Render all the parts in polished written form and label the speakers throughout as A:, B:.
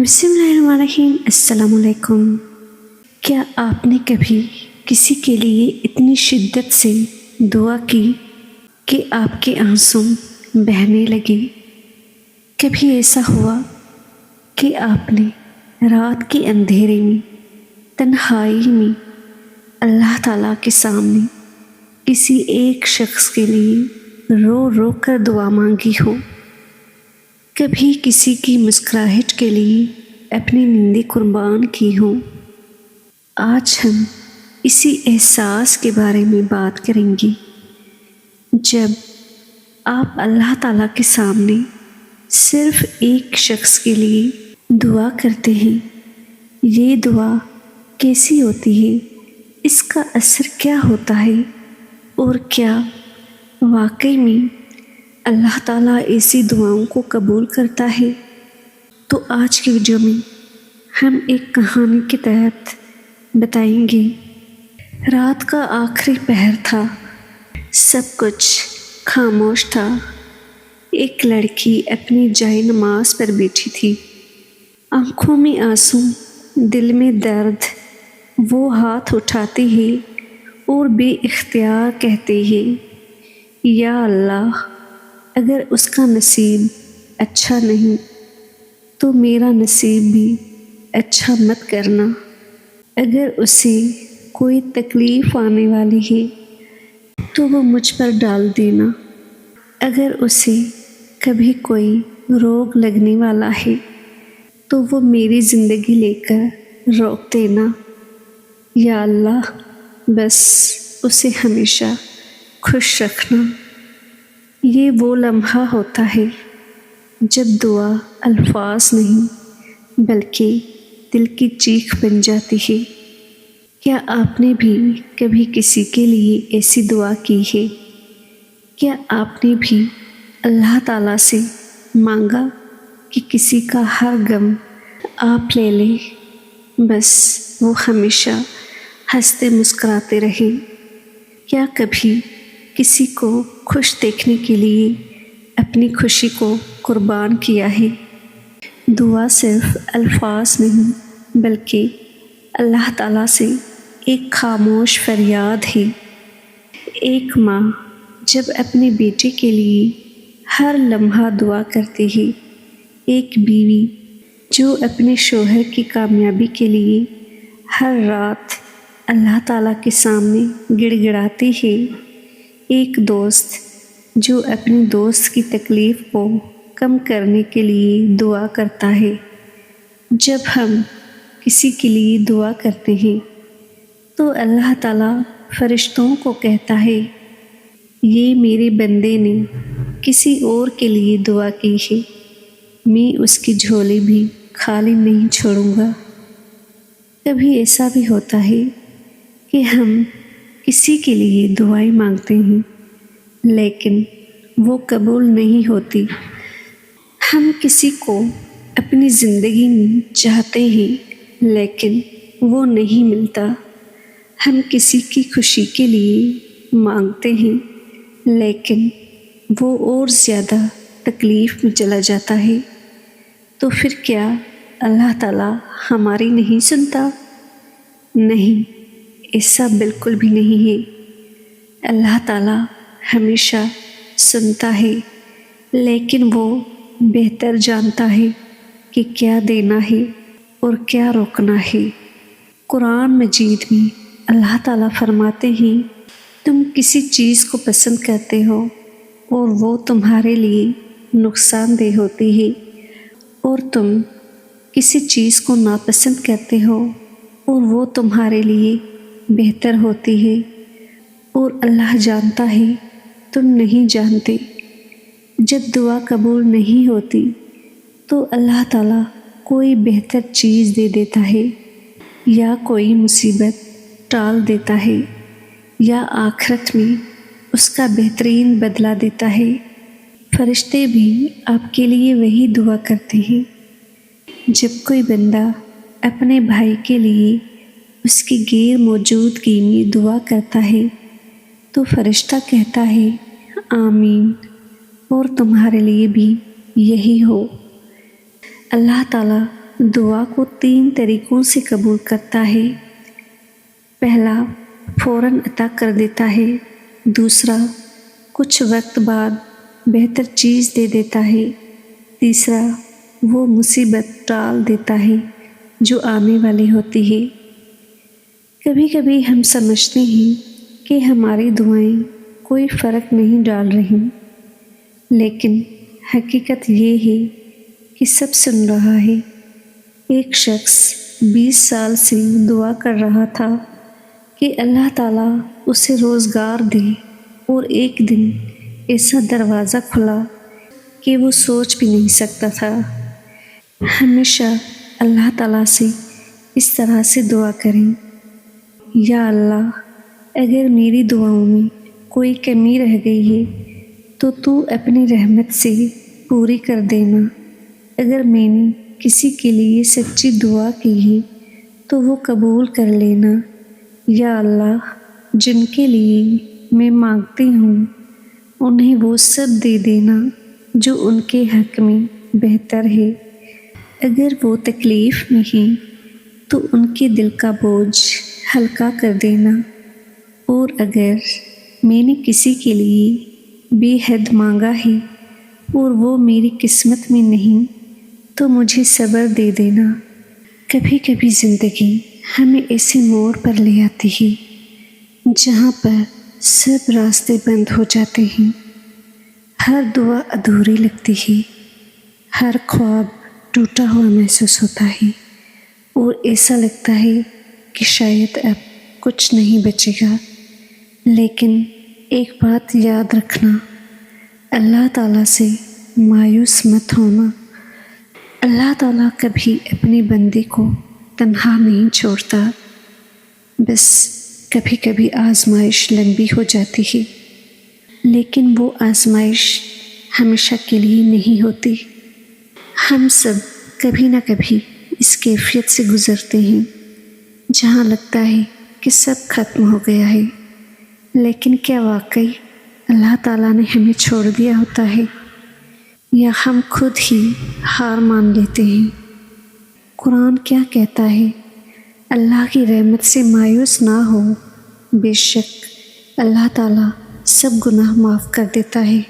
A: بسم اللہ الرحمن الرحیم۔ السلام علیکم۔ کیا آپ نے کبھی کسی کے لیے اتنی شدت سے دعا کی کہ آپ کے آنسو بہنے لگے؟ کبھی ایسا ہوا کہ آپ نے رات کے اندھیرے میں، تنہائی میں اللہ تعالیٰ کے سامنے کسی ایک شخص کے لیے رو رو کر دعا مانگی ہو؟ کبھی کسی کی مسکراہٹ کے لیے اپنی نیندیں قربان کی ہوں؟ آج ہم اسی احساس کے بارے میں بات کریں گے جب آپ اللہ تعالیٰ کے سامنے صرف ایک شخص کے لیے دعا کرتے ہیں۔ یہ دعا کیسی ہوتی ہے؟ اس کا اثر کیا ہوتا ہے؟ اور کیا واقعی میں اللہ تعالیٰ ایسی دعاؤں کو قبول کرتا ہے؟ تو آج کی ویڈیو میں ہم ایک کہانی کے تحت بتائیں گے۔ رات کا آخری پہر تھا، سب کچھ خاموش تھا۔ ایک لڑکی اپنی جائے نماز پر بیٹھی تھی، آنکھوں میں آنسو، دل میں درد۔ وہ ہاتھ اٹھاتی ہے اور بے اختیار کہتی ہے، یا اللہ، اگر اس کا نصیب اچھا نہیں تو میرا نصیب بھی اچھا مت کرنا۔ اگر اسے کوئی تکلیف آنے والی ہے تو وہ مجھ پر ڈال دینا۔ اگر اسے کبھی کوئی روگ لگنے والا ہے تو وہ میری زندگی لے کر روک دینا۔ یا اللہ، بس اسے ہمیشہ خوش رکھنا۔ یہ وہ لمحہ ہوتا ہے جب دعا الفاظ نہیں بلکہ دل کی چیخ بن جاتی ہے۔ کیا آپ نے بھی کبھی کسی کے لیے ایسی دعا کی ہے؟ کیا آپ نے بھی اللہ تعالیٰ سے مانگا کہ کسی کا ہر غم آپ لے لیں، بس وہ ہمیشہ ہنستے مسکراتے رہیں؟ کیا کبھی کسی کو خوش دیکھنے کے لیے اپنی خوشی کو قربان کیا ہے؟ دعا صرف الفاظ نہیں بلکہ اللہ تعالیٰ سے ایک خاموش فریاد ہے۔ ایک ماں جب اپنے بیٹے کے لیے ہر لمحہ دعا کرتی ہے، ایک بیوی جو اپنے شوہر کی کامیابی کے لیے ہر رات اللہ تعالیٰ کے سامنے گڑ گڑاتی ہے، ایک دوست جو اپنی دوست کی تکلیف کو کم کرنے کے لیے دعا کرتا ہے۔ جب ہم کسی کے لیے دعا کرتے ہیں تو اللہ تعالیٰ فرشتوں کو کہتا ہے، یہ میرے بندے نے کسی اور کے لیے دعا کی ہے، میں اس کی جھولی بھی خالی نہیں چھوڑوں گا۔ کبھی ایسا بھی ہوتا ہے کہ ہم کسی کے لیے دعائیں مانگتے ہیں لیکن وہ قبول نہیں ہوتی۔ ہم کسی کو اپنی زندگی میں چاہتے ہیں لیکن وہ نہیں ملتا۔ ہم کسی کی خوشی کے لیے مانگتے ہیں لیکن وہ اور زیادہ تکلیف میں چلا جاتا ہے۔ تو پھر کیا اللہ تعالیٰ ہماری نہیں سنتا؟ نہیں، ایسا بالکل بھی نہیں ہے۔ اللہ تعالیٰ ہمیشہ سنتا ہے لیکن وہ بہتر جانتا ہے کہ کیا دینا ہے اور کیا روکنا ہے۔ قرآن مجید میں اللہ تعالیٰ فرماتے ہیں، تم کسی چیز کو پسند کرتے ہو اور وہ تمہارے لیے نقصان دہ ہوتی ہے، اور تم کسی چیز کو ناپسند کرتے ہو اور وہ تمہارے لیے بہتر ہوتی ہے، اور اللہ جانتا ہے تم نہیں جانتے۔ جب دعا قبول نہیں ہوتی تو اللہ تعالیٰ کوئی بہتر چیز دے دیتا ہے، یا کوئی مصیبت ٹال دیتا ہے، یا آخرت میں اس کا بہترین بدلہ دیتا ہے۔ فرشتے بھی آپ کے لیے وہی دعا کرتے ہیں۔ جب کوئی بندہ اپنے بھائی کے لیے اس کی غیر موجودگی میں دعا کرتا ہے تو فرشتہ کہتا ہے، آمین، اور تمہارے لیے بھی یہی ہو۔ اللہ تعالیٰ دعا کو 3 طریقوں سے قبول کرتا ہے۔ پہلا، فوراً عطا کر دیتا ہے۔ دوسرا، کچھ وقت بعد بہتر چیز دے دیتا ہے۔ تیسرا، وہ مصیبت ٹال دیتا ہے جو آنے والی ہوتی ہے۔ کبھی کبھی ہم سمجھتے ہیں کہ ہماری دعائیں کوئی فرق نہیں ڈال رہی، لیکن حقیقت یہ ہے کہ سب سن رہا ہے۔ ایک شخص 20 سال سے دعا کر رہا تھا کہ اللہ تعالیٰ اسے روزگار دے، اور ایک دن ایسا دروازہ کھلا کہ وہ سوچ بھی نہیں سکتا تھا۔ ہمیشہ اللہ تعالیٰ سے اس طرح سے دعا کریں: یا اللہ، اگر میری دعاؤں میں کوئی کمی رہ گئی ہے تو تو اپنی رحمت سے پوری کر دینا۔ اگر میں نے کسی کے لیے سچی دعا کی ہے تو وہ قبول کر لینا۔ یا اللہ، جن کے لیے میں مانگتی ہوں انہیں وہ سب دے دینا جو ان کے حق میں بہتر ہے۔ اگر وہ تکلیف میں ہیں تو ان کے دل کا بوجھ ہلکا کر دینا، اور اگر میں نے کسی کے لیے بے حد مانگا ہے اور وہ میری قسمت میں نہیں تو مجھے صبر دے دینا۔ کبھی کبھی زندگی ہمیں ایسے موڑ پر لے آتی ہے جہاں پر سب راستے بند ہو جاتے ہیں، ہر دعا ادھوری لگتی ہے، ہر خواب ٹوٹا ہوا محسوس ہوتا ہے، اور ایسا لگتا ہے کہ شاید اب کچھ نہیں بچے گا۔ لیکن ایک بات یاد رکھنا، اللہ تعالیٰ سے مایوس مت ہونا۔ اللہ تعالیٰ کبھی اپنے بندے کو تنہا نہیں چھوڑتا، بس کبھی کبھی آزمائش لمبی ہو جاتی ہے، لیکن وہ آزمائش ہمیشہ کے لیے نہیں ہوتی۔ ہم سب کبھی نہ کبھی اس کیفیت سے گزرتے ہیں جہاں لگتا ہے کہ سب ختم ہو گیا ہے، لیکن کیا واقعی اللہ تعالیٰ نے ہمیں چھوڑ دیا ہوتا ہے، یا ہم خود ہی ہار مان لیتے ہیں؟ قرآن کیا کہتا ہے؟ اللہ کی رحمت سے مایوس نہ ہو، بے شک اللہ تعالیٰ سب گناہ معاف کر دیتا ہے،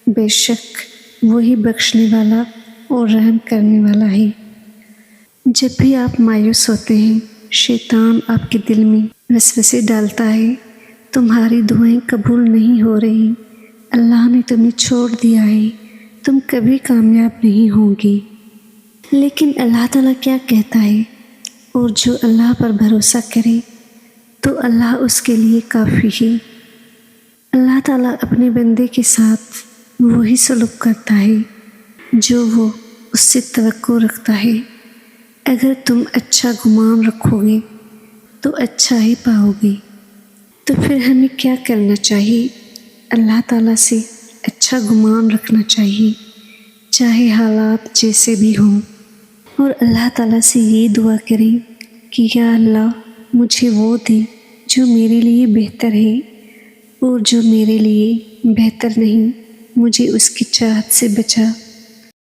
A: بے شک وہی بخشنے والا اور رحم کرنے والا ہے۔ جب بھی آپ مایوس ہوتے ہیں، شیطان آپ کے دل میں وسوسے ڈالتا ہے، تمہاری دعائیں قبول نہیں ہو رہی، اللہ نے تمہیں چھوڑ دیا ہے، تم کبھی کامیاب نہیں ہوگی۔ لیکن اللہ تعالیٰ کیا کہتا ہے؟ اور جو اللہ پر بھروسہ کرے تو اللہ اس کے لیے کافی ہے۔ اللہ تعالیٰ اپنے بندے کے ساتھ وہی سلوک کرتا ہے جو وہ اس سے توقع رکھتا ہے۔ اگر تم اچھا گمان رکھو گے تو اچھا ہی پاؤ گے۔ تو پھر ہمیں کیا کرنا چاہیے؟ اللہ تعالیٰ سے اچھا گمان رکھنا چاہیے، چاہے حالات جیسے بھی ہوں، اور اللہ تعالیٰ سے یہ دعا کریں کہ یا اللہ، مجھے وہ دے جو میرے لیے بہتر ہے، اور جو میرے لیے بہتر نہیں مجھے اس کی چاہت سے بچا۔